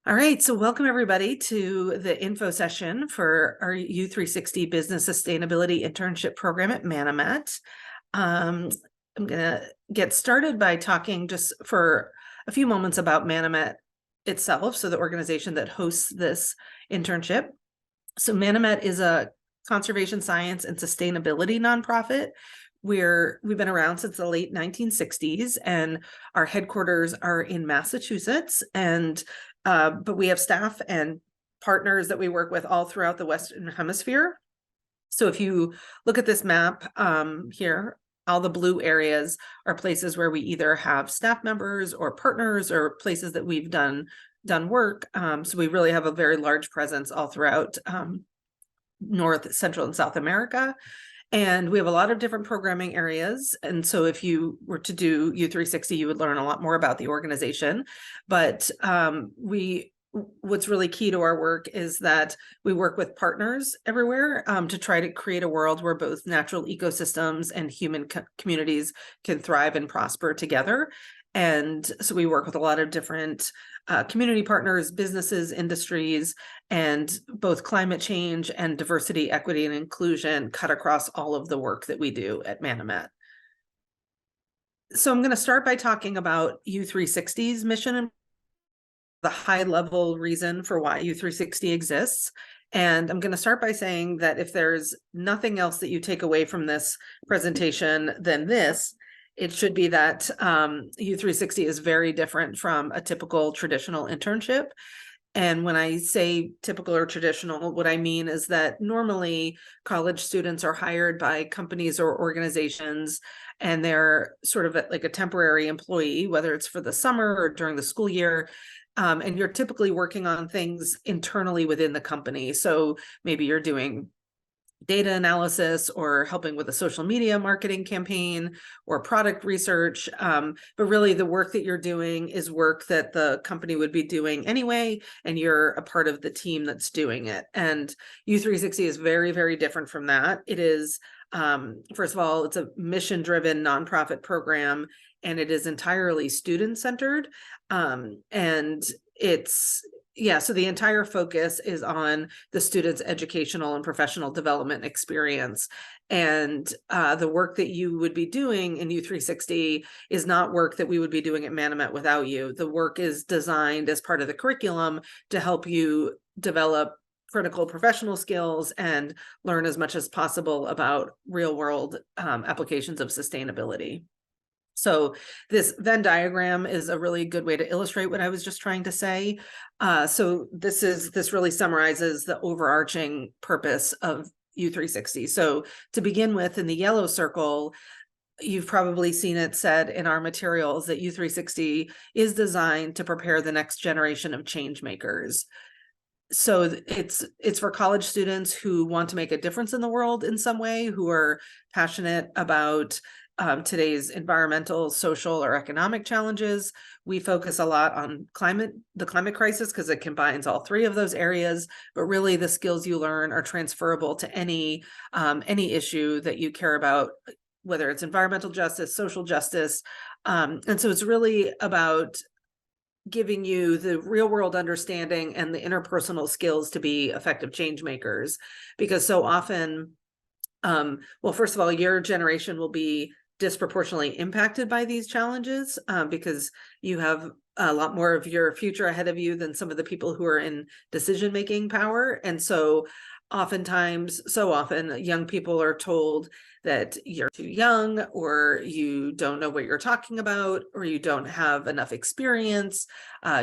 All right, so welcome everybody to the info session for our U360 Business Sustainability Internship Program at Manomet. I'm going to get started by talking just for a few moments about Manomet itself, so the organization that hosts this internship. So Manomet is a conservation science and sustainability nonprofit. We've been around since the late 1960s, and our headquarters are in Massachusetts, and but we have staff and partners that we work with all throughout the Western Hemisphere. So if you look at this map here, all the blue areas are places where we either have staff members or partners or places that we've done work. So we really have a very large presence all throughout North, Central, and South America. And we have a lot of different programming areas. And so if you were to do U360, you would learn a lot more about the organization. But what's really key to our work is that we work with partners everywhere to try to create a world where both natural ecosystems and human communities can thrive and prosper together. And so we work with a lot of different community partners, businesses, industries, and both climate change and diversity, equity, and inclusion cut across all of the work that we do at Manomet. So I'm going to start by talking about U360's mission and the high level reason for why U360 exists. And I'm going to start by saying that if there's nothing else that you take away from this presentation than this, it should be that U360 is very different from a typical traditional internship. And when I say typical or traditional, what I mean is that normally college students are hired by companies or organizations, and they're sort of like a temporary employee, whether it's for the summer or during the school year. And you're typically working on things internally within the company. So maybe you're doing data analysis or helping with a social media marketing campaign or product research. But really the work that you're doing is work that the company would be doing anyway, and you're a part of the team that's doing it. And U360 is very, very different from that. It is, first of all, it's a mission-driven nonprofit program, and it is entirely student-centered. And so the entire focus is on the student's educational and professional development experience. And the work that you would be doing in U360 is not work that we would be doing at Manomet without you. The work is designed as part of the curriculum to help you develop critical professional skills and learn as much as possible about real-world applications of sustainability. So this Venn diagram is a really good way to illustrate what I was just trying to say. So this really summarizes the overarching purpose of U360. So to begin with, in the yellow circle, you've probably seen it said in our materials that U360 is designed to prepare the next generation of change makers. So it's for college students who want to make a difference in the world in some way, who are passionate about today's environmental, social, or economic challenges. We focus a lot on the climate crisis, because it combines all three of those areas, but really the skills you learn are transferable to any issue that you care about, whether it's environmental justice, social justice. And so it's really about giving you the real world understanding and the interpersonal skills to be effective change makers. Because so often, well, first of all, your generation will be disproportionately impacted by these challenges because you have a lot more of your future ahead of you than some of the people who are in decision-making power. And so so often young people are told that you're too young, or you don't know what you're talking about, or you don't have enough experience,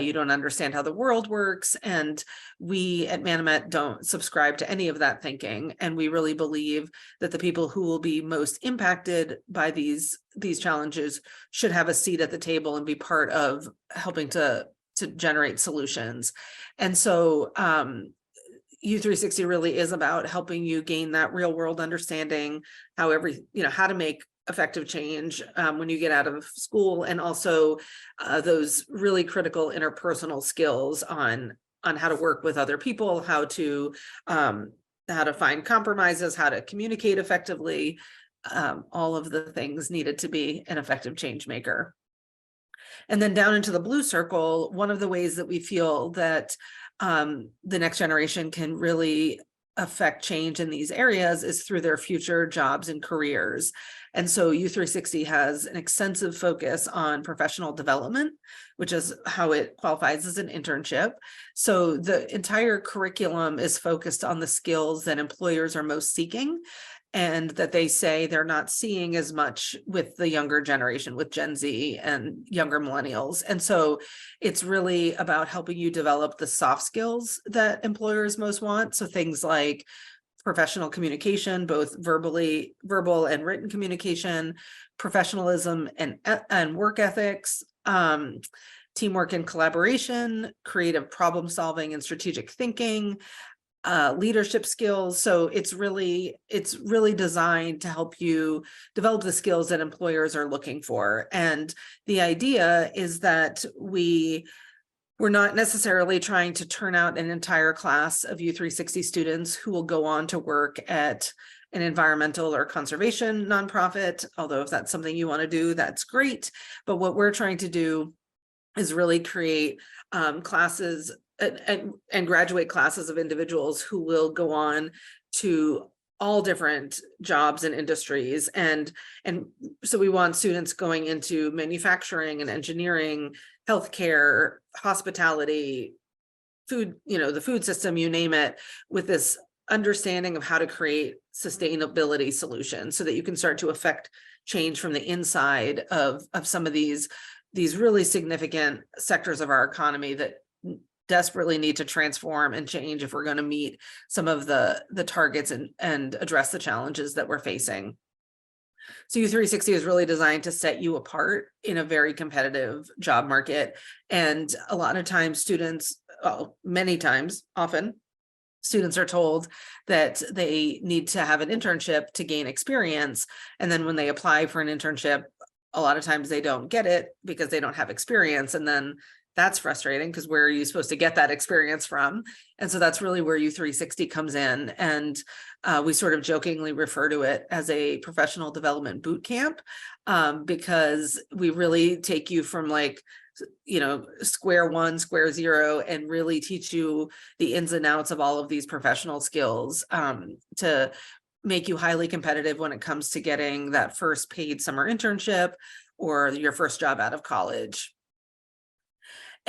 you don't understand how the world works. And we at Manomet don't subscribe to any of that thinking. And we really believe that the people who will be most impacted by these challenges should have a seat at the table and be part of helping to generate solutions. And so U360 really is about helping you gain that real world understanding, how to make effective change when you get out of school, and also those really critical interpersonal skills on how to work with other people, how to find compromises, how to communicate effectively, all of the things needed to be an effective change maker. And then down into the blue circle, one of the ways that we feel that the next generation can really affect change in these areas is through their future jobs and careers. And so U360 has an extensive focus on professional development, which is how it qualifies as an internship. So the entire curriculum is focused on the skills that employers are most seeking, and that they say they're not seeing as much with the younger generation, with Gen Z and younger millennials. And so it's really about helping you develop the soft skills that employers most want. So things like professional communication, both verbal and written communication, professionalism and work ethics, teamwork and collaboration, creative problem solving and strategic thinking, leadership skills. So it's really designed to help you develop the skills that employers are looking for. And the idea is that we're not necessarily trying to turn out an entire class of U360 students who will go on to work at an environmental or conservation nonprofit, although if that's something you want to do, that's great. But what we're trying to do is really create classes and graduate classes of individuals who will go on to all different jobs and industries. And so we want students going into manufacturing and engineering, healthcare, hospitality, food, the food system, you name it, with this understanding of how to create sustainability solutions so that you can start to affect change from the inside of some of these really significant sectors of our economy that desperately need to transform and change if we're going to meet some of the targets and address the challenges that we're facing. So U360 is really designed to set you apart in a very competitive job market. And a lot of times often students are told that they need to have an internship to gain experience. And then when they apply for an internship, a lot of times they don't get it because they don't have experience. And then that's frustrating because where are you supposed to get that experience from? And so that's really where U360 comes in. And we sort of jokingly refer to it as a professional development boot camp, because we really take you from square one, square zero, and really teach you the ins and outs of all of these professional skills to make you highly competitive when it comes to getting that first paid summer internship or your first job out of college.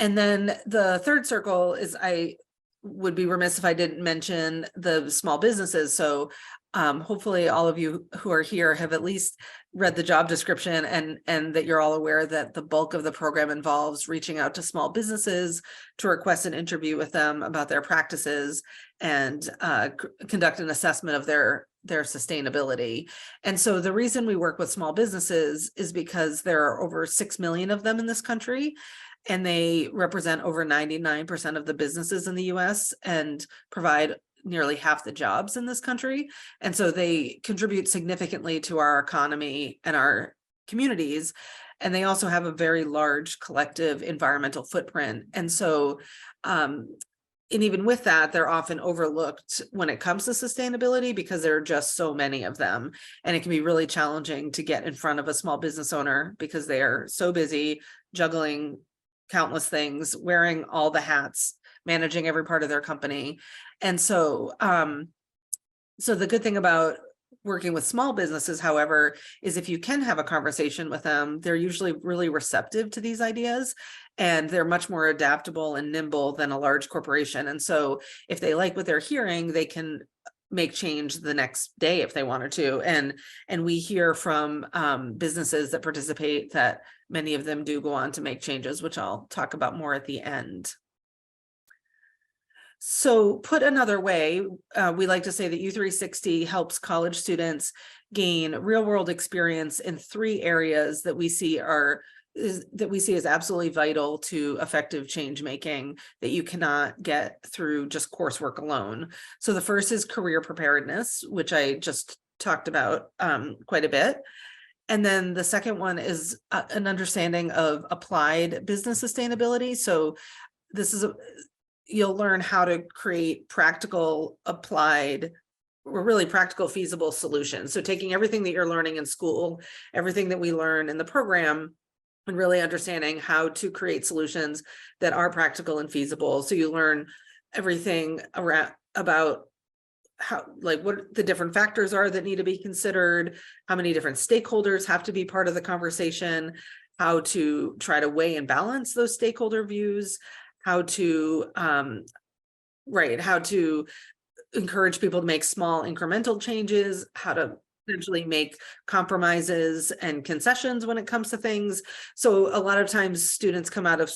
And then the third circle is, I would be remiss if I didn't mention the small businesses. So hopefully all of you who are here have at least read the job description and that you're all aware that the bulk of the program involves reaching out to small businesses to request an interview with them about their practices and conduct an assessment of their sustainability. And so the reason we work with small businesses is because there are over 6 million of them in this country, and they represent over 99% of the businesses in the US and provide nearly half the jobs in this country. And so they contribute significantly to our economy and our communities. And they also have a very large collective environmental footprint. And so, and even with that, they're often overlooked when it comes to sustainability because there are just so many of them. And it can be really challenging to get in front of a small business owner because they are so busy juggling countless things, wearing all the hats, managing every part of their company. And so, so the good thing about working with small businesses, however, is if you can have a conversation with them, they're usually really receptive to these ideas, and they're much more adaptable and nimble than a large corporation. And so if they like what they're hearing, they can make change the next day if they wanted to. And we hear from businesses that participate that many of them do go on to make changes, which I'll talk about more at the end. So put another way, we like to say that U360 helps college students gain real-world experience in 3 areas that we see as absolutely vital to effective change making that you cannot get through just coursework alone. So the first is career preparedness, which I just talked about quite a bit. And then the second one is an understanding of applied business sustainability. So this is you'll learn how to create practical, applied, or really practical, feasible solutions. So taking everything that you're learning in school, everything that we learn in the program, and really understanding how to create solutions that are practical and feasible. So you learn everything around about how, like, what the different factors are that need to be considered, how many different stakeholders have to be part of the conversation, how to try to weigh and balance those stakeholder views, how to how to encourage people to make small incremental changes, how to potentially make compromises and concessions when it comes to things. So a lot of times students come out of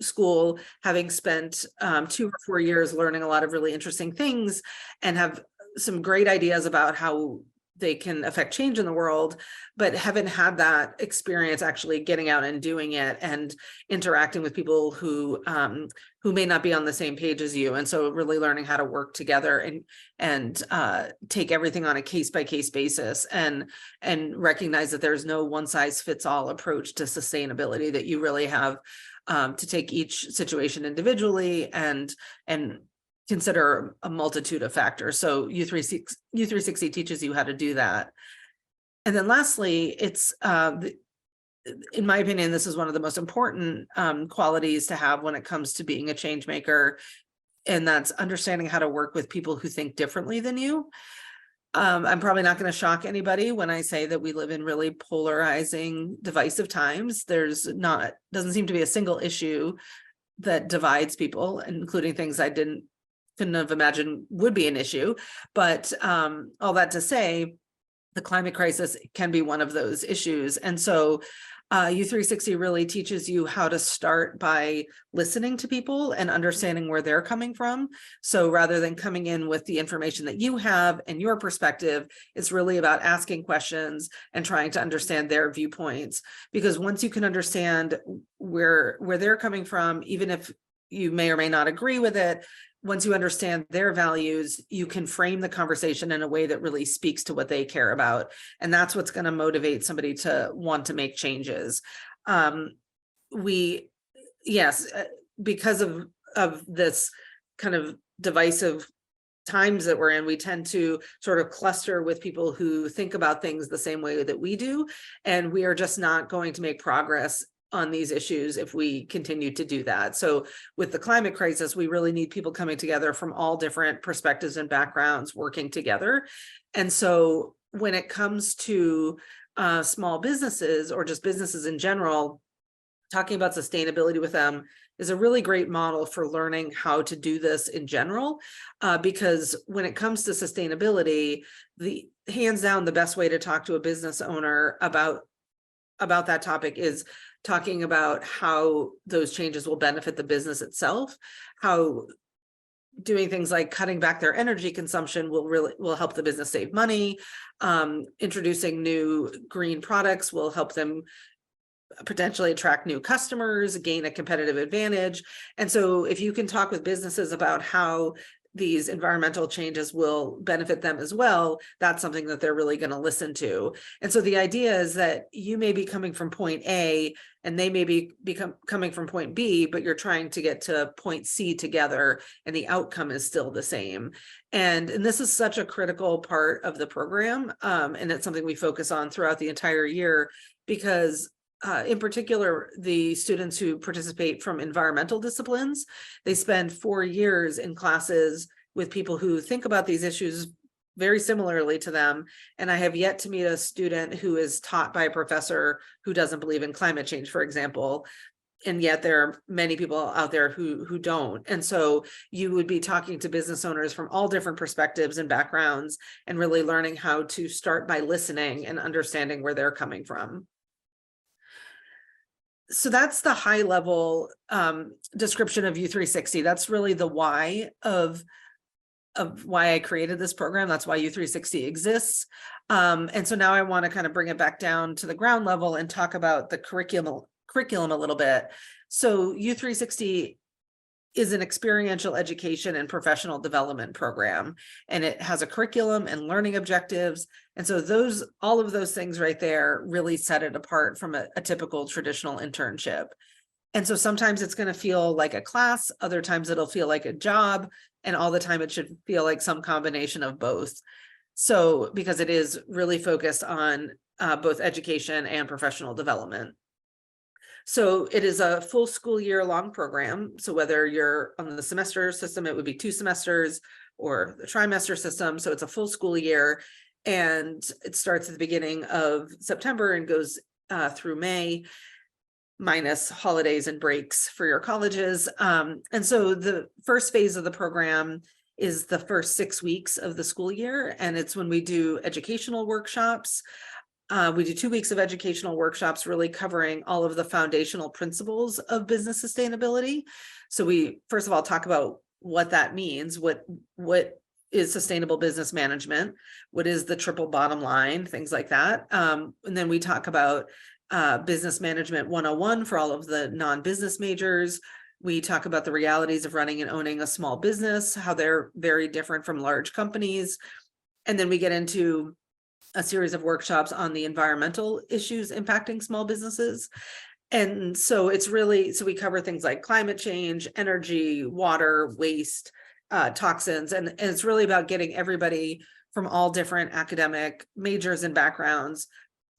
school having spent 2 or 4 years learning a lot of really interesting things and have some great ideas about how they can affect change in the world, but haven't had that experience actually getting out and doing it and interacting with people who may not be on the same page as you. And so really learning how to work together and take everything on a case-by-case basis and recognize that there's no one-size-fits-all approach to sustainability, that you really have to take each situation individually and consider a multitude of factors. So U360 teaches you how to do that. And then lastly, it's in my opinion, this is one of the most important qualities to have when it comes to being a change maker, and that's understanding how to work with people who think differently than you. I'm probably not going to shock anybody when I say that we live in really polarizing, divisive times. Doesn't seem to be a single issue that divides people, including things I couldn't have imagined would be an issue. But all that to say, the climate crisis can be one of those issues. And so U360 really teaches you how to start by listening to people and understanding where they're coming from. So rather than coming in with the information that you have and your perspective, it's really about asking questions and trying to understand their viewpoints. Because once you can understand where they're coming from, even if you may or may not agree with it, once you understand their values, you can frame the conversation in a way that really speaks to what they care about. And that's what's going to motivate somebody to want to make changes. Because of this kind of divisive times that we're in, we tend to sort of cluster with people who think about things the same way that we do. And we are just not going to make progress on these issues if we continue to do that. So with the climate crisis, we really need people coming together from all different perspectives and backgrounds working together. And so when it comes to small businesses or just businesses in general, talking about sustainability with them is a really great model for learning how to do this in general, because when it comes to sustainability, the hands down the best way to talk to a business owner about that topic is talking about how those changes will benefit the business itself, how doing things like cutting back their energy consumption will help the business save money. Introducing new green products will help them potentially attract new customers, gain a competitive advantage. And so if you can talk with businesses about how these environmental changes will benefit them as well, that's something that they're really going to listen to. And so the idea is that you may be coming from point A and they may be coming from point B, but you're trying to get to point C together and the outcome is still the same. And this is such a critical part of the program. And it's something we focus on throughout the entire year because in particular, the students who participate from environmental disciplines, they spend 4 years in classes with people who think about these issues very similarly to them. And I have yet to meet a student who is taught by a professor who doesn't believe in climate change, for example. And yet there are many people out there who don't. And so you would be talking to business owners from all different perspectives and backgrounds and really learning how to start by listening and understanding where they're coming from. So that's the high level description of U360. That's really the why of why I created this program. That's why U360 exists. And so now I want to kind of bring it back down to the ground level and talk about the curriculum a little bit. So U360 is an experiential education and professional development program, and it has a curriculum and learning objectives. And so all of those things right there really set it apart from a typical traditional internship. And so sometimes it's going to feel like a class, other times it'll feel like a job, and all the time it should feel like some combination of both. So because it is really focused on both education and professional development. So it is a full school year long program. So whether you're on the semester system, it would be 2 semesters, or the trimester system. So it's a full school year, and it starts at the beginning of September and goes through May, minus holidays and breaks for your colleges. And so the first phase of the program is the first 6 weeks of the school year, and it's when we do educational workshops. We do 2 weeks of educational workshops, really covering all of the foundational principles of business sustainability. So we first of all talk about what that means, what is sustainable business management, what is the triple bottom line, things like that. And then we talk about business management 101 for all of the non-business majors. We talk about the realities of running and owning a small business, how they're very different from large companies. And then we get into a series of workshops on the environmental issues impacting small businesses. And so it's really, so we cover things like climate change, energy, water, waste, toxins, and it's really about getting everybody from all different academic majors and backgrounds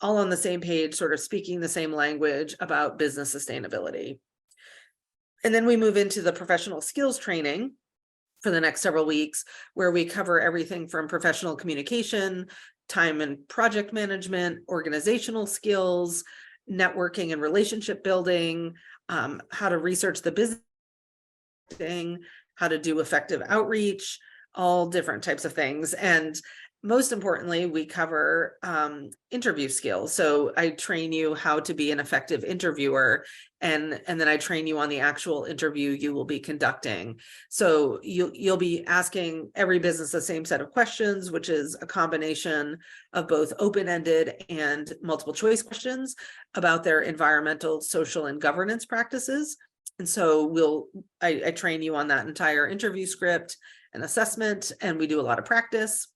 all on the same page, sort of speaking the same language about business sustainability. And then we move into the professional skills training for the next several weeks, where we cover everything from professional communication, time and project management, organizational skills, networking and relationship building, how to research the business, how to do effective outreach, all different types of things. And most importantly, we cover interview skills. So I train you how to be an effective interviewer, and then I train you on the actual interview you will be conducting. So you'll be asking every business the same set of questions, which is a combination of both open-ended and multiple choice questions about their environmental, social, and governance practices. And so I train you on that entire interview script and assessment, and we do a lot of practice.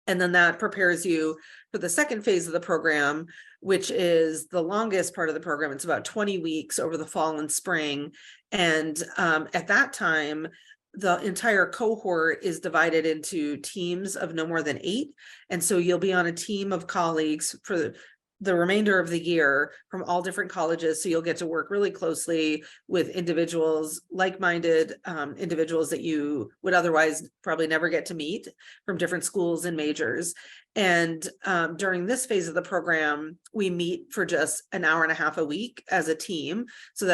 And then that prepares you for the second phase of the program, which is the longest part of the program. It's about 20 weeks over the fall and spring. And at that time, the entire cohort is divided into teams of no more than 8. And so you'll be on a team of colleagues for the remainder of the year from all different colleges. So you'll get to work really closely with individuals, like-minded individuals that you would otherwise probably never get to meet from different schools and majors. And during this phase of the program, we meet for just an hour and a half a week as a team, so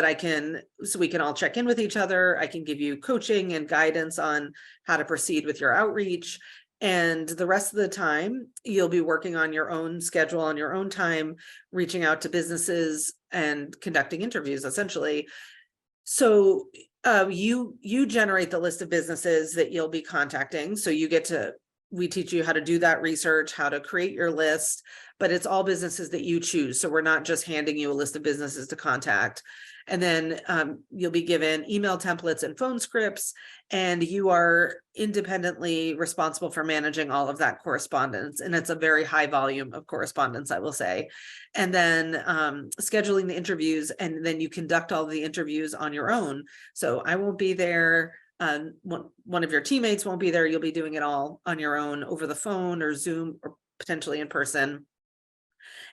we can all check in with each other. I can give you coaching and guidance on how to proceed with your outreach. And the rest of the time, you'll be working on your own schedule, on your own time, reaching out to businesses and conducting interviews, essentially. So you generate the list of businesses that you'll be contacting. So we teach you how to do that research, how to create your list, but it's all businesses that you choose. So we're not just handing you a list of businesses to contact. And then you'll be given email templates and phone scripts, and you are independently responsible for managing all of that correspondence. And it's a very high volume of correspondence, I will say. And then scheduling the interviews, and then you conduct all the interviews on your own. So I won't be there. One of your teammates won't be there. You'll be doing it all on your own over the phone or Zoom or potentially in person.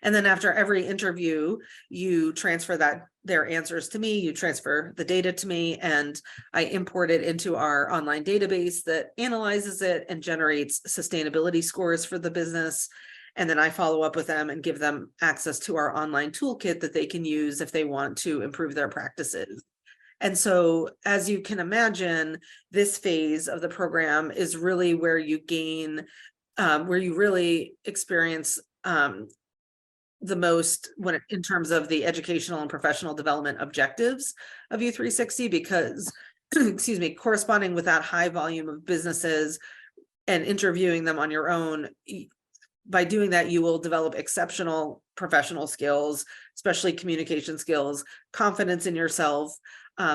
And then after every interview, you transfer their answers to me, you transfer the data to me, and I import it into our online database that analyzes it and generates sustainability scores for the business. And then I follow up with them and give them access to our online toolkit that they can use if they want to improve their practices. And so, as you can imagine, this phase of the program is really where you really experience the most in terms of the educational and professional development objectives of U360, because, excuse me, corresponding with that high volume of businesses and interviewing them on your own, by doing that, you will develop exceptional professional skills, especially communication skills, confidence in yourself.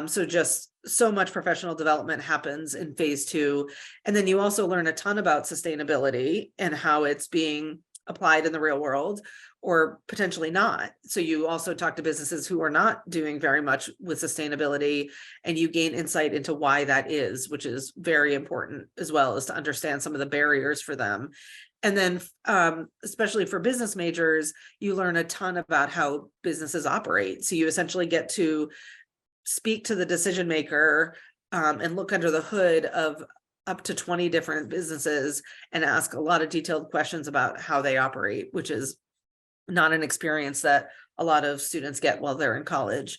So just so much professional development happens in phase 2. And then you also learn a ton about sustainability and how it's being applied in the real world or potentially not. So you also talk to businesses who are not doing very much with sustainability, and you gain insight into why that is, which is very important, as well as to understand some of the barriers for them. And then especially for business majors, you learn a ton about how businesses operate. So you essentially get to speak to the decision maker and look under the hood of up to 20 different businesses and ask a lot of detailed questions about how they operate, which is not an experience that a lot of students get while they're in college.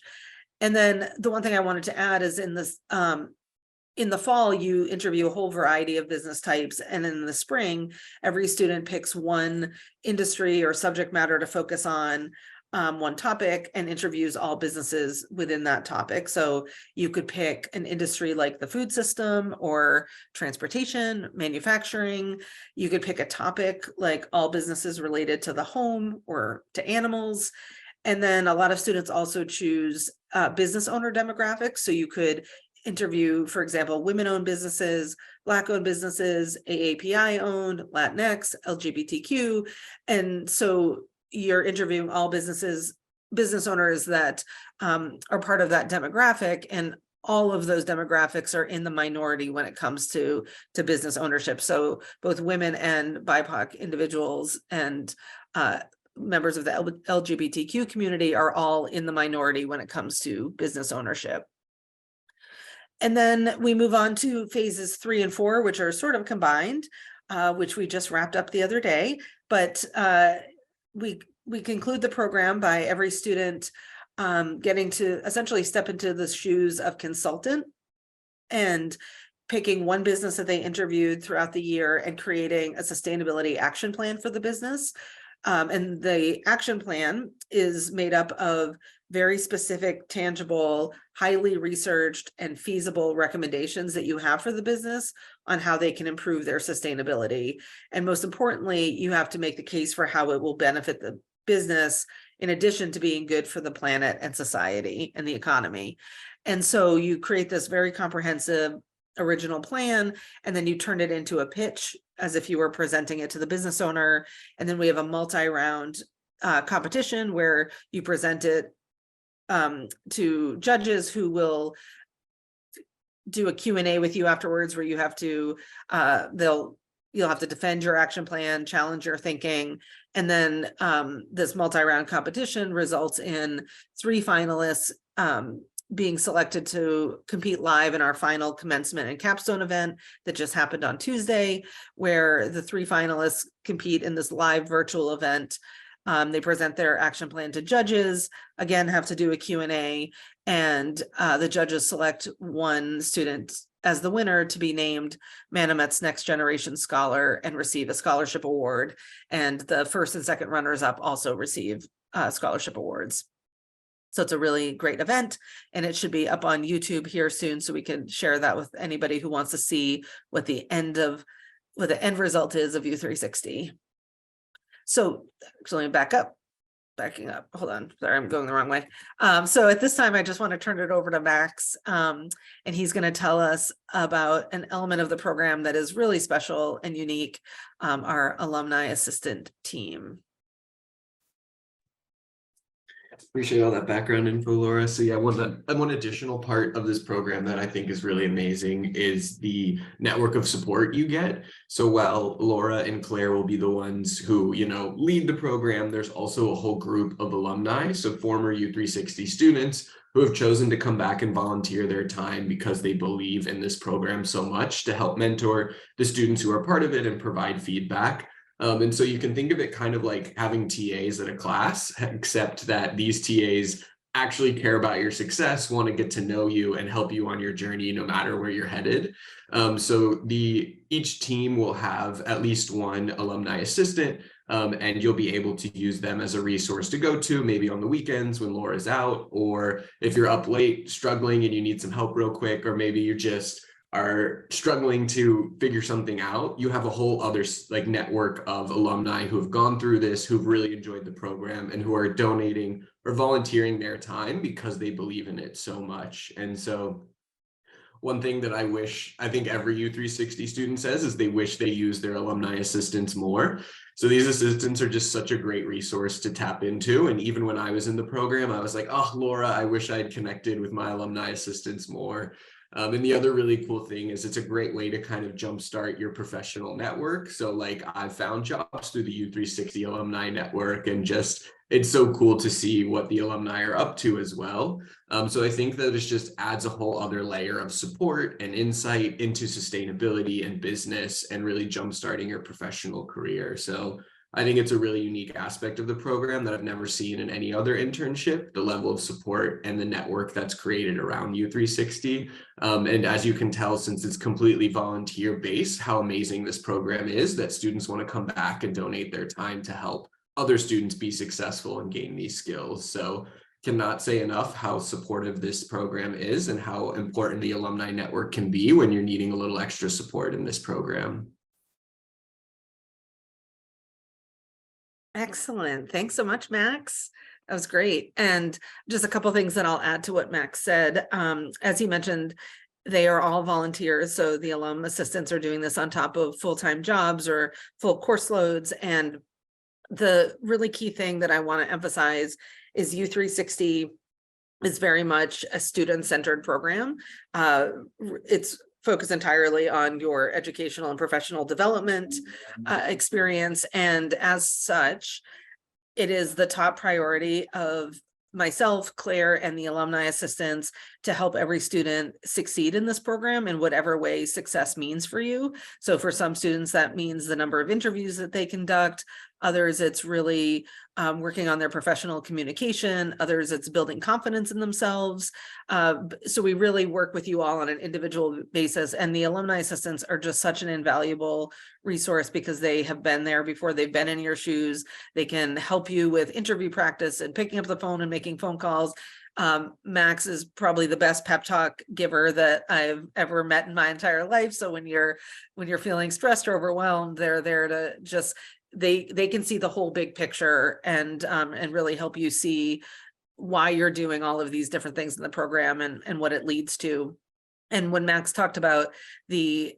And then the one thing I wanted to add is in the fall, you interview a whole variety of business types. And in the spring, every student picks one industry or subject matter to focus on, one topic, and interviews all businesses within that topic. So you could pick an industry like the food system or transportation, manufacturing. You could pick a topic like all businesses related to the home or to animals. And then a lot of students also choose business owner demographics. So you could interview, for example, women-owned businesses, Black-owned businesses, AAPI owned, Latinx, LGBTQ. And so you're interviewing all business owners that are part of that demographic, and all of those demographics are in the minority when it comes to business ownership. So both women and BIPOC individuals and members of the LGBTQ community are all in the minority when it comes to business ownership. And then we move on to phases 3 and 4, which are sort of combined, which we just wrapped up the other day. But we conclude the program by every student getting to essentially step into the shoes of consultant and picking one business that they interviewed throughout the year and creating a sustainability action plan for the business. And the action plan is made up of very specific, tangible, highly researched, and feasible recommendations that you have for the business on how they can improve their sustainability. And most importantly, you have to make the case for how it will benefit the business, in addition to being good for the planet and society and the economy. And so you create this very comprehensive original plan, and then you turn it into a pitch as if you were presenting it to the business owner. And then we have a multi-round competition where you present it to judges who will do a Q&A with you afterwards, where you have to you'll have to defend your action plan, challenge your thinking. And then this multi-round competition results in 3 finalists being selected to compete live in our final commencement and capstone event that just happened on Tuesday, where the 3 finalists compete in this live virtual event. They present their action plan to judges, again, have to do a Q&A, and the judges select one student as the winner to be named Manomet's Next Generation Scholar and receive a scholarship award. And the first and second runners-up also receive scholarship awards. So it's a really great event, and it should be up on YouTube here soon, so we can share that with anybody who wants to see what the end result is of U360. So actually backing up, hold on, sorry, I'm going the wrong way. So at this time, I just want to turn it over to Max, and he's going to tell us about an element of the program that is really special and unique, our alumni assistant team. Appreciate all that background info, Laura. So yeah, one additional part of this program that I think is really amazing is the network of support you get. So while Laura and Claire will be the ones who, lead the program, there's also a whole group of alumni, so former U360 students who have chosen to come back and volunteer their time because they believe in this program so much, to help mentor the students who are part of it and provide feedback. And so you can think of it kind of like having TAs at a class, except that these TAs actually care about your success, want to get to know you and help you on your journey, no matter where you're headed. So each team will have at least one alumni assistant, and you'll be able to use them as a resource to go to, maybe on the weekends when Laura's out, or if you're up late struggling and you need some help real quick, or maybe you just are struggling to figure something out, you have a whole other network of alumni who have gone through this, who've really enjoyed the program, and who are donating or volunteering their time because they believe in it so much. And so one thing that I think every U360 student says is they wish they use their alumni assistants more. So these assistants are just such a great resource to tap into. And even when I was in the program, I was like, oh, Laura, I wish I'd connected with my alumni assistants more. And the other really cool thing is it's a great way to kind of jumpstart your professional network. So like I've found jobs through the U360 alumni network, and just it's so cool to see what the alumni are up to as well. So I think that it just adds a whole other layer of support and insight into sustainability and business and really jumpstarting your professional career. So I think it's a really unique aspect of the program that I've never seen in any other internship, the level of support and the network that's created around U360. And as you can tell, since it's completely volunteer based, how amazing this program is, that students want to come back and donate their time to help other students be successful and gain these skills. So cannot say enough how supportive this program is and how important the alumni network can be when you're needing a little extra support in this program. Excellent. Thanks so much, Max. That was great. And just a couple of things that I'll add to what Max said. As he mentioned, they are all volunteers. So the alum assistants are doing this on top of full-time jobs or full course loads. And the really key thing that I want to emphasize is U360 is very much a student-centered program. It's focused entirely on your educational and professional development experience. And as such, it is the top priority of myself, Claire, and the alumni assistants to help every student succeed in this program in whatever way success means for you. So for some students, that means the number of interviews that they conduct. Others, it's really working on their professional communication. Others, it's building confidence in themselves. So we really work with you all on an individual basis. And the alumni assistants are just such an invaluable resource because they have been there before. They've been in your shoes. They can help you with interview practice and picking up the phone and making phone calls. Max is probably the best pep talk giver that I've ever met in my entire life. So when you're feeling stressed or overwhelmed, they're there to just they can see the whole big picture and really help you see why you're doing all of these different things in the program and what it leads to. And when Max talked about the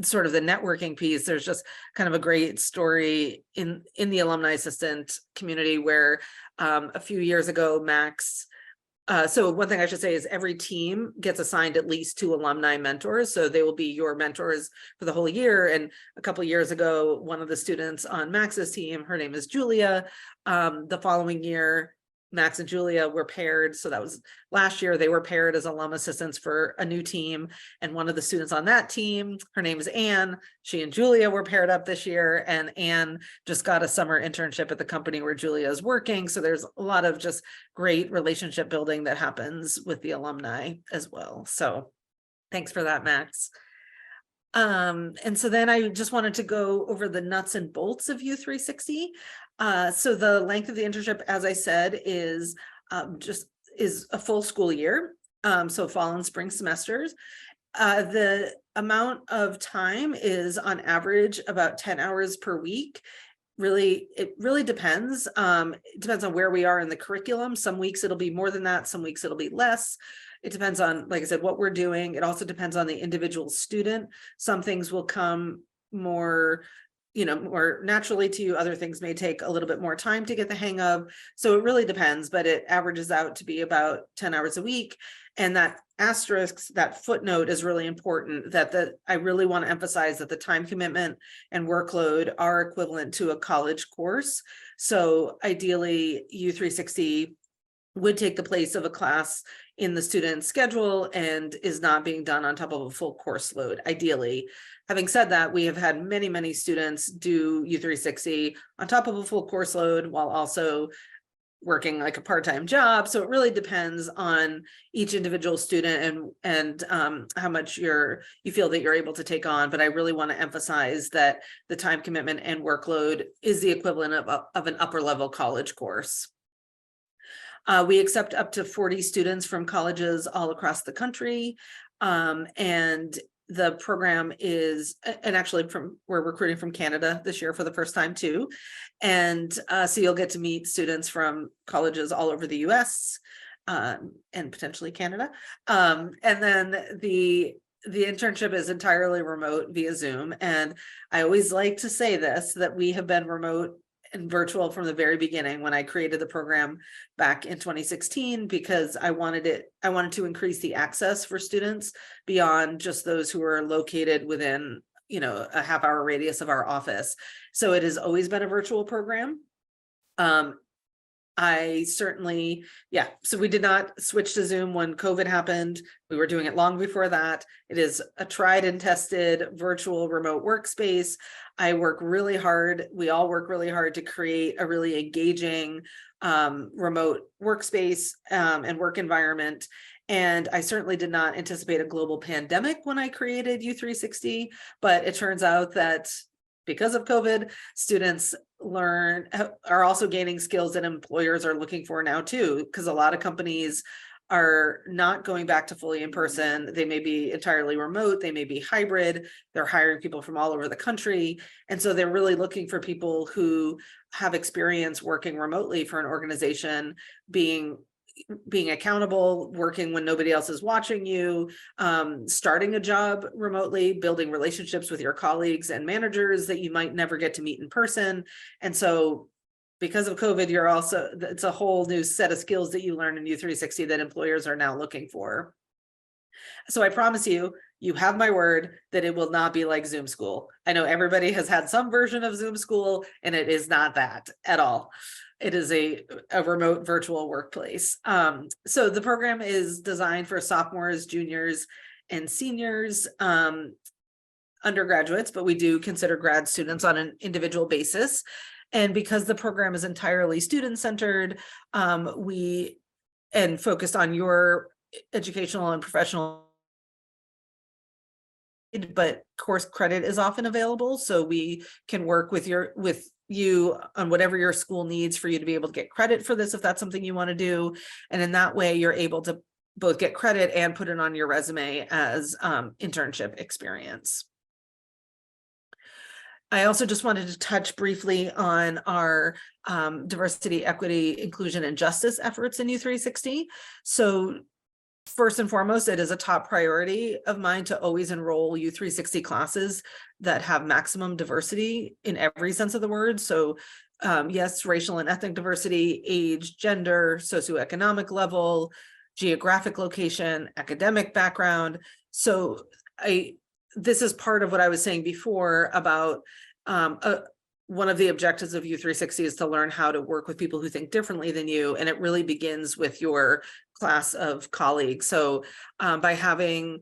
sort of the networking piece, there's just kind of a great story in the alumni assistant community where a few years ago, Max, so one thing I should say is every team gets assigned at least 2 alumni mentors. So they will be your mentors for the whole year. And a couple of years ago, one of the students on Max's team, her name is Julia. The following year, Max and Julia were paired. So that was last year. They were paired as alum assistants for a new team. And one of the students on that team, her name is Anne. She and Julia were paired up this year. And Anne just got a summer internship at the company where Julia is working. So there's a lot of just great relationship building that happens with the alumni as well. So thanks for that, Max. And so then I just wanted to go over the nuts and bolts of U360. So the length of the internship, as I said, is a full school year. So fall and spring semesters. The amount of time is on average about 10 hours per week. It really depends. It depends on where we are in the curriculum. Some weeks it'll be more than that. Some weeks it'll be less. It depends on, like I said, what we're doing. It also depends on the individual student. Some things will come more naturally to you. Other things may take a little bit more time to get the hang of. So it really depends, but it averages out to be about 10 hours a week. And that asterisk, that footnote is really important, I really want to emphasize that the time commitment and workload are equivalent to a college course. So ideally, U360 would take the place of a class in the student's schedule and is not being done on top of a full course load, ideally. Having said that, we have had many, many students do U360 on top of a full course load while also working like a part-time job. So it really depends on each individual student and how much you feel that you're able to take on. But I really want to emphasize that the time commitment and workload is the equivalent of an upper level college course. We accept up to 40 students from colleges all across the country. And the program is, and actually we're recruiting from Canada this year for the first time too. And so you'll get to meet students from colleges all over the US. and potentially Canada. And then the internship is entirely remote via Zoom. And I always like to say this, that we have been remote and virtual from the very beginning when I created the program back in 2016, because I wanted to increase the access for students beyond just those who are located within, you know, a half-hour radius of our office. So it has always been a virtual program. I certainly, yeah, so we did not switch to Zoom when COVID happened. We were doing it long before that. It is a tried and tested virtual remote workspace. I work really hard. We all work really hard to create a really engaging remote workspace and work environment. And I certainly did not anticipate a global pandemic when I created U360, but it turns out that because of COVID, students are also gaining skills that employers are looking for now too, because a lot of companies are not going back to fully in person. They may be entirely remote, they may be hybrid, they're hiring people from all over the country. And so they're really looking for people who have experience working remotely for an organization, being accountable, working when nobody else is watching you, starting a job remotely, building relationships with your colleagues and managers that you might never get to meet in person. And so because of COVID, it's a whole new set of skills that you learn in U360 that employers are now looking for. So I promise you, you have my word that it will not be like Zoom school. I know everybody has had some version of Zoom school, and it is not that at all. It is a remote virtual workplace. So the program is designed for sophomores, juniors, and seniors, undergraduates, but we do consider grad students on an individual basis. And because the program is entirely student-centered, and focused on your educational and professional, but course credit is often available, so we can work with you on whatever your school needs for you to be able to get credit for this if that's something you want to do. And in that way, you're able to both get credit and put it on your resume as internship experience. I also just wanted to touch briefly on our diversity, equity, inclusion, and justice efforts in U360. So first and foremost, it is a top priority of mine to always enroll U360 classes that have maximum diversity in every sense of the word. So yes, racial and ethnic diversity, age, gender, socioeconomic level, geographic location, academic background. So this is part of what I was saying before about one of the objectives of U360 is to learn how to work with people who think differently than you. And it really begins with your class of colleagues. So by having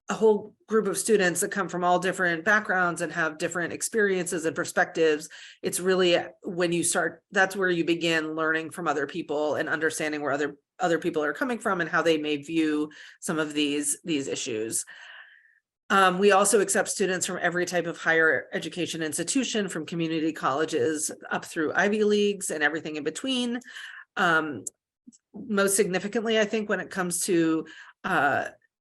a whole group of students that come from all different backgrounds and have different experiences and perspectives, it's really when you start, that's where you begin learning from other people and understanding where other people are coming from and how they may view some of these issues. We also accept students from every type of higher education institution, from community colleges up through Ivy Leagues and everything in between. Most significantly, I think when it comes to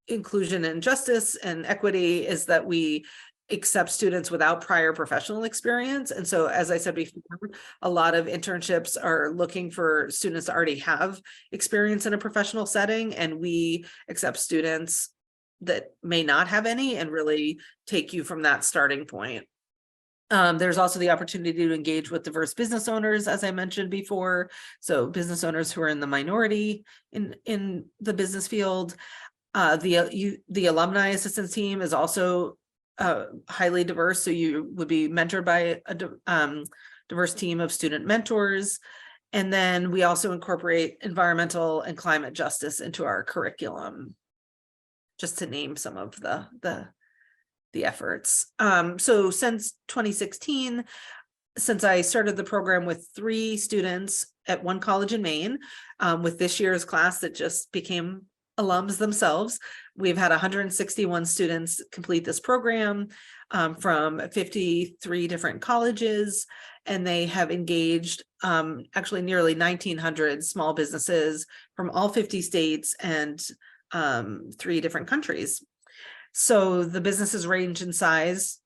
inclusion and justice and equity is that we accept students without prior professional experience. And so, as I said before, a lot of internships are looking for students that already have experience in a professional setting, and we accept students that may not have any and really take you from that starting point. There's also the opportunity to engage with diverse business owners, as I mentioned before. So business owners who are in the minority in the business field. The alumni assistance team is also highly diverse. So you would be mentored by a diverse team of student mentors. And then we also incorporate environmental and climate justice into our curriculum, just to name some of the efforts. So since 2016, since I started the program with 3 students at one college in Maine, with this year's class that just became alums themselves, we've had 161 students complete this program from 53 different colleges, and they have engaged actually nearly 1,900 small businesses from all 50 states and 3 different countries. So the businesses range in size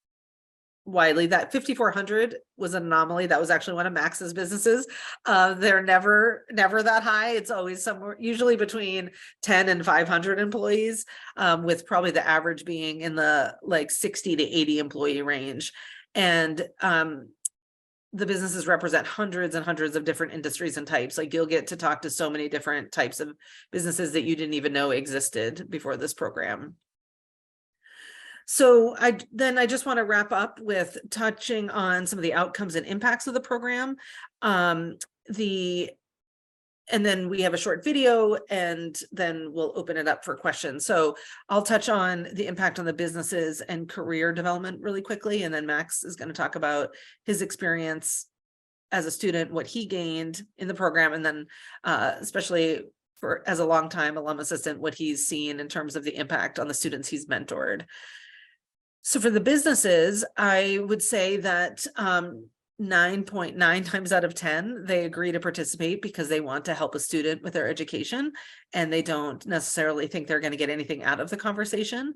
widely. That 5,400 was an anomaly. That was actually one of Max's businesses. They're never that high. It's always somewhere, usually between 10 and 500 employees, with probably the average being in the like 60 to 80 employee range. And the businesses represent hundreds and hundreds of different industries and types. Like, you'll get to talk to so many different types of businesses that you didn't even know existed before this program. So I just want to wrap up with touching on some of the outcomes and impacts of the program. And then we have a short video, and then we'll open it up for questions. So I'll touch on the impact on the businesses and career development really quickly. And then Max is going to talk about his experience as a student, what he gained in the program, and then especially for as a longtime alum assistant, what he's seen in terms of the impact on the students he's mentored. So for the businesses, I would say that 9.9 times out of 10, they agree to participate because they want to help a student with their education, and they don't necessarily think they're going to get anything out of the conversation.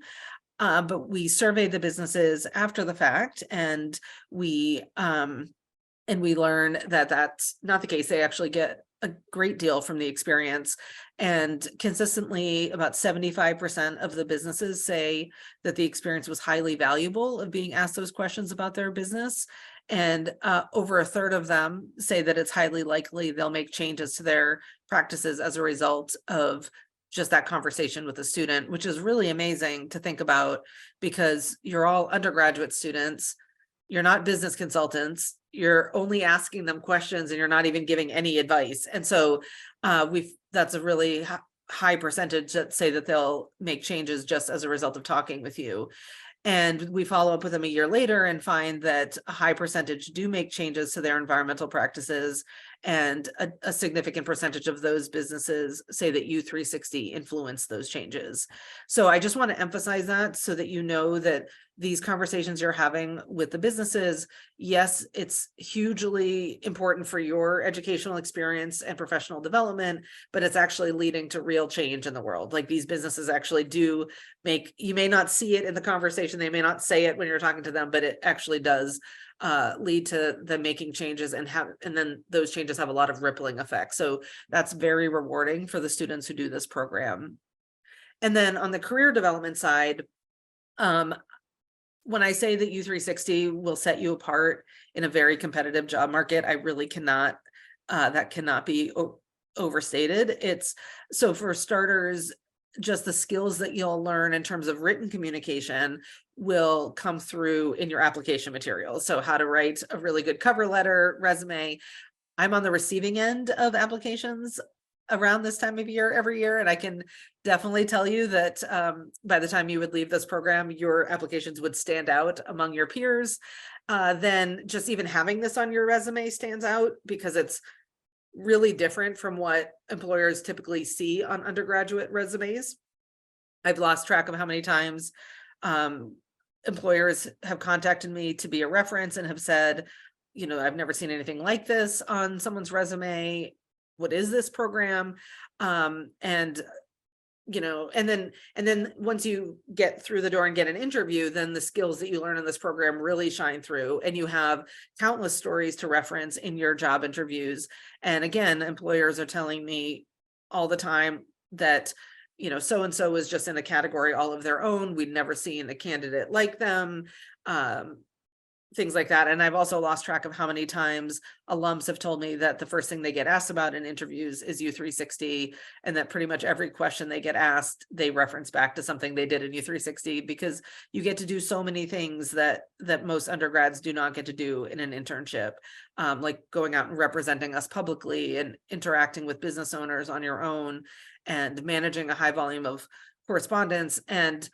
But we surveyed the businesses after the fact, and we learn that that's not the case. They actually get a great deal from the experience, and consistently about 75% of the businesses say that the experience was highly valuable of being asked those questions about their business. And over a third of them say that it's highly likely they'll make changes to their practices as a result of just that conversation with a student, which is really amazing to think about, because you're all undergraduate students. You're not business consultants. You're only asking them questions, and you're not even giving any advice. And so that's a really high percentage that say that they'll make changes just as a result of talking with you. And we follow up with them a year later and find that a high percentage do make changes to their environmental practices, and a significant percentage of those businesses say that U360 influenced those changes. So I just want to emphasize that, so that you know that these conversations you're having with the businesses, yes, it's hugely important for your educational experience and professional development, but it's actually leading to real change in the world. Like, these businesses actually do make, you may not see it in the conversation, they may not say it when you're talking to them, but it actually does lead to them making changes, and then those changes have a lot of rippling effects. So that's very rewarding for the students who do this program. And then on the career development side, when I say that U360 will set you apart in a very competitive job market, I really cannot, that cannot be overstated. So for starters, just the skills that you'll learn in terms of written communication will come through in your application materials. So how to write a really good cover letter, resume. I'm on the receiving end of applications around this time of year every year, and I can definitely tell you that by the time you would leave this program, your applications would stand out among your peers. Then just even having this on your resume stands out, because it's really different from what employers typically see on undergraduate resumes. I've lost track of how many times employers have contacted me to be a reference and have said, you know, I've never seen anything like this on someone's resume. What is this program? And you know, and then once you get through the door and get an interview, then the skills that you learn in this program really shine through, and you have countless stories to reference in your job interviews. And again, employers are telling me all the time that, you know, so and so was just in a category all of their own. We'd never seen a candidate like them. Things like that. And I've also lost track of how many times alums have told me that the first thing they get asked about in interviews is U360, and that pretty much every question they get asked, they reference back to something they did in U360, because you get to do so many things that most undergrads do not get to do in an internship, like going out and representing us publicly, and interacting with business owners on your own, and managing a high volume of correspondence. And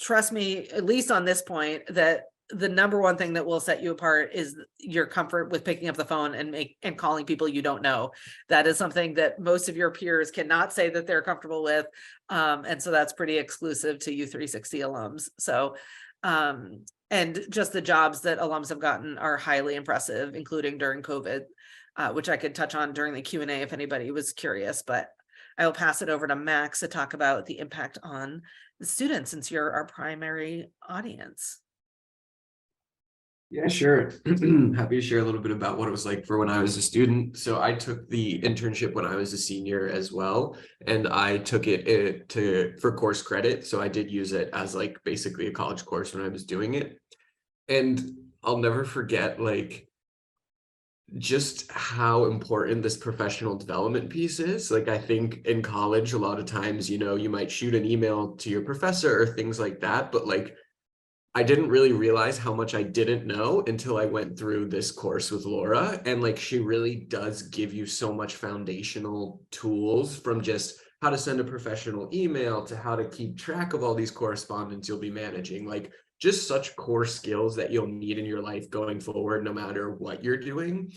trust me, at least on this point, that the number one thing that will set you apart is your comfort with picking up the phone and calling people you don't know. That is something that most of your peers cannot say that they're comfortable with. And so that's pretty exclusive to U360 alums. So, and just the jobs that alums have gotten are highly impressive, including during COVID, which I could touch on during the Q&A if anybody was curious, but I will pass it over to Max to talk about the impact on the students, since you're our primary audience. Yeah, sure. Happy to share a little bit about what it was like for when I was a student. So I took the internship when I was a senior as well, and I took it for course credit. So I did use it as like basically a college course when I was doing it. And I'll never forget like just how important this professional development piece is. Like I think in college, a lot of times, you might shoot an email to your professor or things like that, but like I didn't really realize how much I didn't know until I went through this course with Laura. And like, she really does give you so much foundational tools, from just how to send a professional email to how to keep track of all these correspondence you'll be managing. Like, just such core skills that you'll need in your life going forward, no matter what you're doing.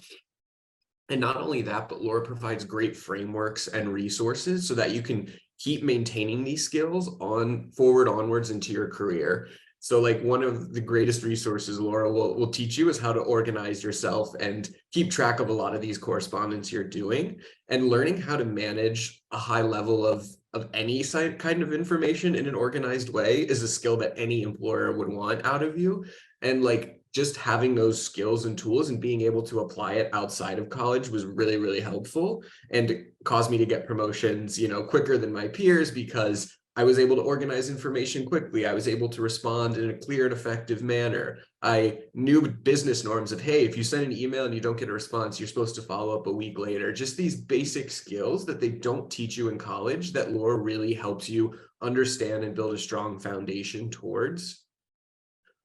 And not only that, but Laura provides great frameworks and resources so that you can keep maintaining these skills on forward onwards into your career. So like, one of the greatest resources Laura will teach you is how to organize yourself and keep track of a lot of these correspondence you're doing, and learning how to manage a high level of any kind of information in an organized way is a skill that any employer would want out of you. And like, just having those skills and tools and being able to apply it outside of college was really, really helpful, and caused me to get promotions, quicker than my peers, because I was able to organize information quickly. I was able to respond in a clear and effective manner. I knew business norms of, hey, if you send an email and you don't get a response, you're supposed to follow up a week later. Just these basic skills that they don't teach you in college, that Laura really helps you understand and build a strong foundation towards.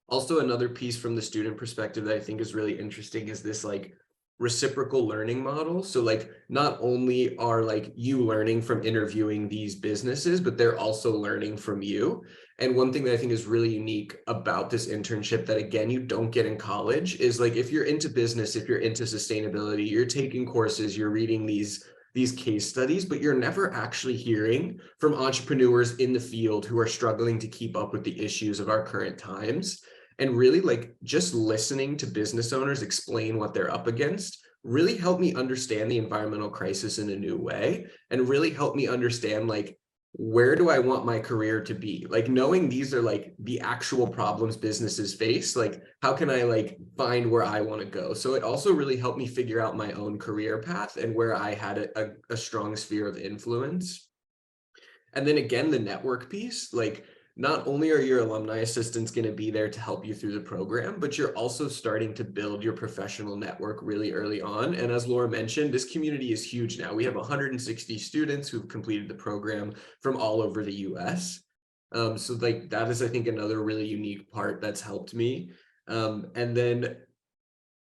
Also, another piece from the student perspective that I think is really interesting is this like reciprocal learning model. So like, not only are like you learning from interviewing these businesses, but they're also learning from you. And one thing that I think is really unique about this internship that, again, you don't get in college is like, if you're into business, if you're into sustainability, you're taking courses, you're reading these case studies, but you're never actually hearing from entrepreneurs in the field who are struggling to keep up with the issues of our current times. And really, like, just listening to business owners explain what they're up against really helped me understand the environmental crisis in a new way, and really helped me understand, like, where do I want my career to be? Like, knowing these are like the actual problems businesses face, like, how can I like find where I want to go? So it also really helped me figure out my own career path and where I had a strong sphere of influence. And then again, the network piece, like, not only are your alumni assistants going to be there to help you through the program, but you're also starting to build your professional network really early on. And as Laura mentioned, this community is huge now. We have 160 students who've completed the program from all over the US. So like, that is, I think, another really unique part that's helped me. And then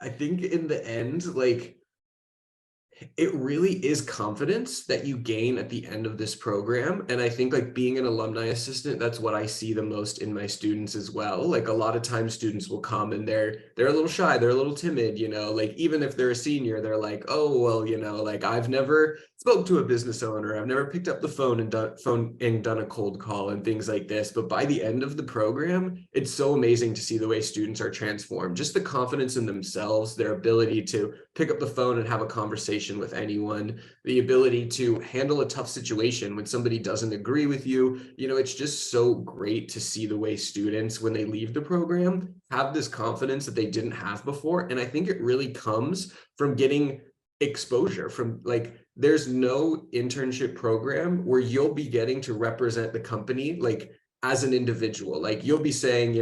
I think in the end, like, it really is confidence that you gain at the end of this program. And I think, like, being an alumni assistant, that's what I see the most in my students as well. Like, a lot of times students will come and they're a little shy, they're a little timid, like, even if they're a senior, they're like, oh, well, like, I've never spoke to a business owner, I've never picked up the phone and done a cold call and things like this. But by the end of the program, it's so amazing to see the way students are transformed, just the confidence in themselves, their ability to pick up the phone and have a conversation with anyone, the ability to handle a tough situation when somebody doesn't agree with you. It's just so great to see the way students, when they leave the program, have this confidence that they didn't have before. And I think it really comes from getting exposure from, like, there's no internship program where you'll be getting to represent the company like as an individual. Like, you'll be saying,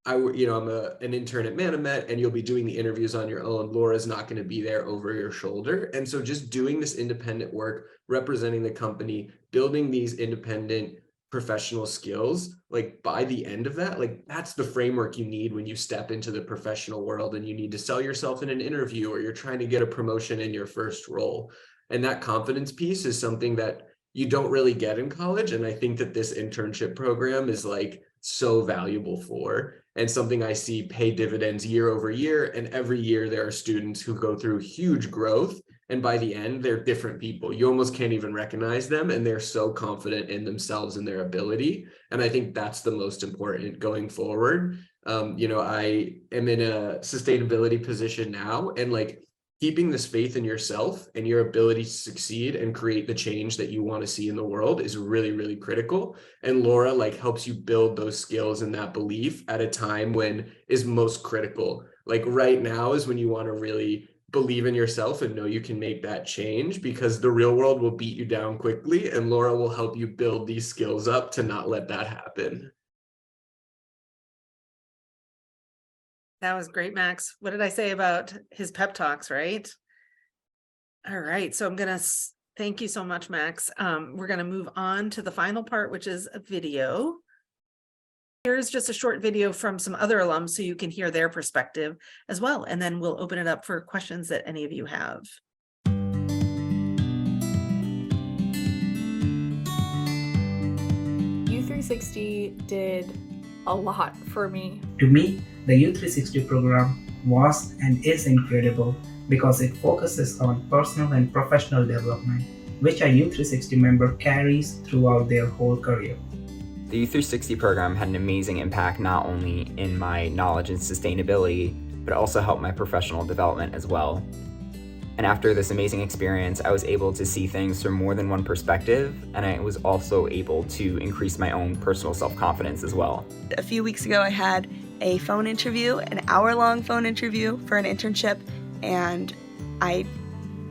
I'm an intern at Manomet, and you'll be doing the interviews on your own. Laura's not going to be there over your shoulder. And so just doing this independent work, representing the company, building these independent professional skills, like, by the end of that, like, that's the framework you need when you step into the professional world and you need to sell yourself in an interview, or you're trying to get a promotion in your first role. And that confidence piece is something that you don't really get in college. And I think that this internship program is like so valuable for, and something I see pay dividends year over year. And every year there are students who go through huge growth, and by the end, they're different people. You almost can't even recognize them, and they're so confident in themselves and their ability. And I think that's the most important going forward. I am in a sustainability position now, and like, keeping this faith in yourself and your ability to succeed and create the change that you want to see in the world is really, really critical. And Laura like helps you build those skills and that belief at a time when is most critical. Like right now is when you want to really believe in yourself and know you can make that change, because the real world will beat you down quickly, and Laura will help you build these skills up to not let that happen. That was great, Max. What did I say about his pep talks, right? All right, so I'm gonna thank you so much, Max. We're gonna move on to the final part, which is a video. Here's just a short video from some other alums so you can hear their perspective as well, and then we'll open it up for questions that any of you have. U360 did a lot for me. To me, the U360 program was and is incredible because it focuses on personal and professional development, which a U360 member carries throughout their whole career. The U360 program had an amazing impact not only in my knowledge and sustainability, but also helped my professional development as well. And after this amazing experience, I was able to see things from more than one perspective, and I was also able to increase my own personal self-confidence as well. A few weeks ago, I had a phone interview, an hour-long phone interview for an internship, and I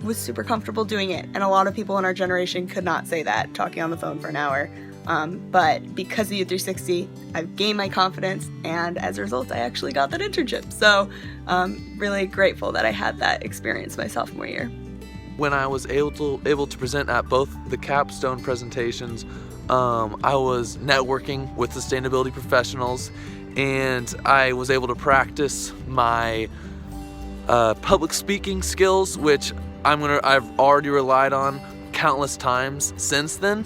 was super comfortable doing it. And a lot of people in our generation could not say that, talking on the phone for an hour. But because of U360, I've gained my confidence, and as a result, I actually got that internship. So I'm really grateful that I had that experience my sophomore year. When I was able to present at both the capstone presentations, I was networking with sustainability professionals, and I was able to practice my public speaking skills, which I've already relied on countless times since then.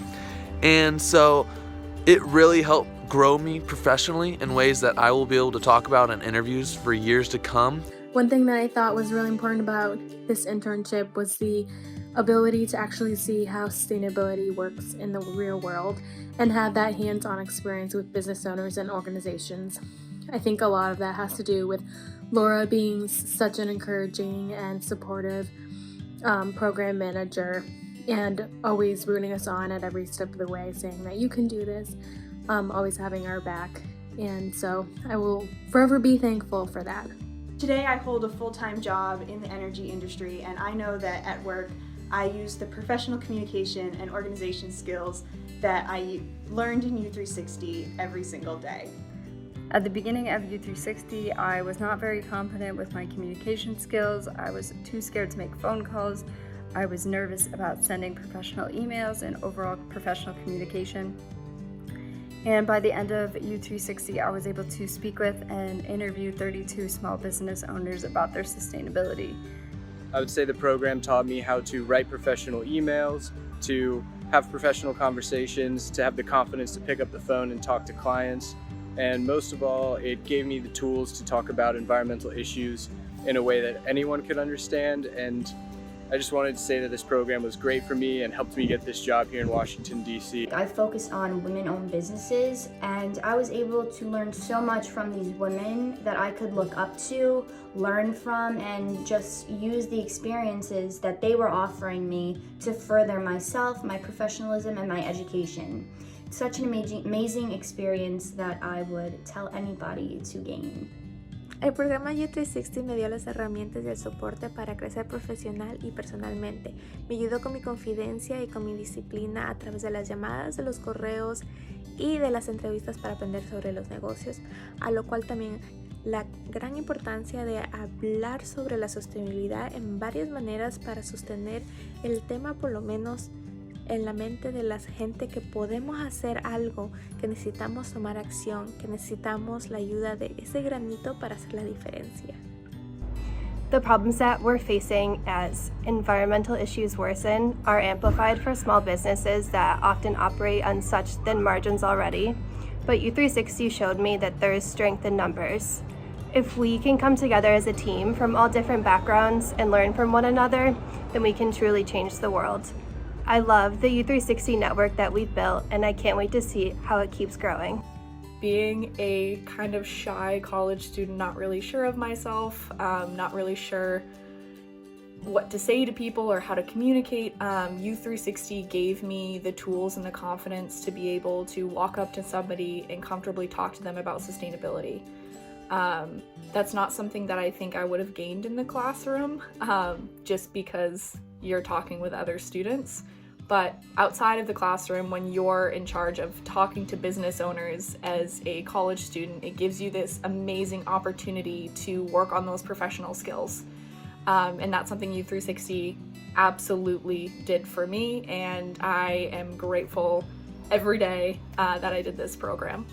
And so it really helped grow me professionally in ways that I will be able to talk about in interviews for years to come. One thing that I thought was really important about this internship was the ability to actually see how sustainability works in the real world and have that hands-on experience with business owners and organizations. I think a lot of that has to do with Laura being such an encouraging and supportive program manager, and always rooting us on at every step of the way, saying that you can do this, always having our back. And so I will forever be thankful for that. Today I hold a full-time job in the energy industry, and I know that at work I use the professional communication and organization skills that I learned in U360 every single day. At the beginning of U360, I was not very confident with my communication skills. I was too scared to make phone calls. I was nervous about sending professional emails and overall professional communication. And by the end of U360, I was able to speak with and interview 32 small business owners about their sustainability. I would say the program taught me how to write professional emails, to have professional conversations, to have the confidence to pick up the phone and talk to clients. And most of all, it gave me the tools to talk about environmental issues in a way that anyone could understand. And I just wanted to say that this program was great for me and helped me get this job here in Washington, D.C. I focused on women-owned businesses, and I was able to learn so much from these women that I could look up to, learn from, and just use the experiences that they were offering me to further myself, my professionalism, and my education. Such an amazing experience that I would tell anybody to gain. El programa U360 me dio las herramientas y el soporte para crecer profesional y personalmente. Me ayudó con mi confidencia y con mi disciplina a través de las llamadas, de los correos y de las entrevistas para aprender sobre los negocios, a lo cual también la gran importancia de hablar sobre la sostenibilidad en varias maneras para sostener el tema, por lo menos en la mente de la gente, que podemos hacer algo, que necesitamos tomar acción, que necesitamos la ayuda de ese granito para hacer la diferencia. The problems that we're facing as environmental issues worsen are amplified for small businesses that often operate on such thin margins already. But U360 showed me that there is strength in numbers. If we can come together as a team from all different backgrounds and learn from one another, then we can truly change the world. I love the U360 network that we've built, and I can't wait to see how it keeps growing. Being a kind of shy college student, not really sure of myself, not really sure what to say to people or how to communicate, U360 gave me the tools and the confidence to be able to walk up to somebody and comfortably talk to them about sustainability. That's not something that I think I would have gained in the classroom, just because you're talking with other students. But outside of the classroom, when you're in charge of talking to business owners as a college student, it gives you this amazing opportunity to work on those professional skills. And that's something U360 absolutely did for me, and I am grateful every day that I did this program.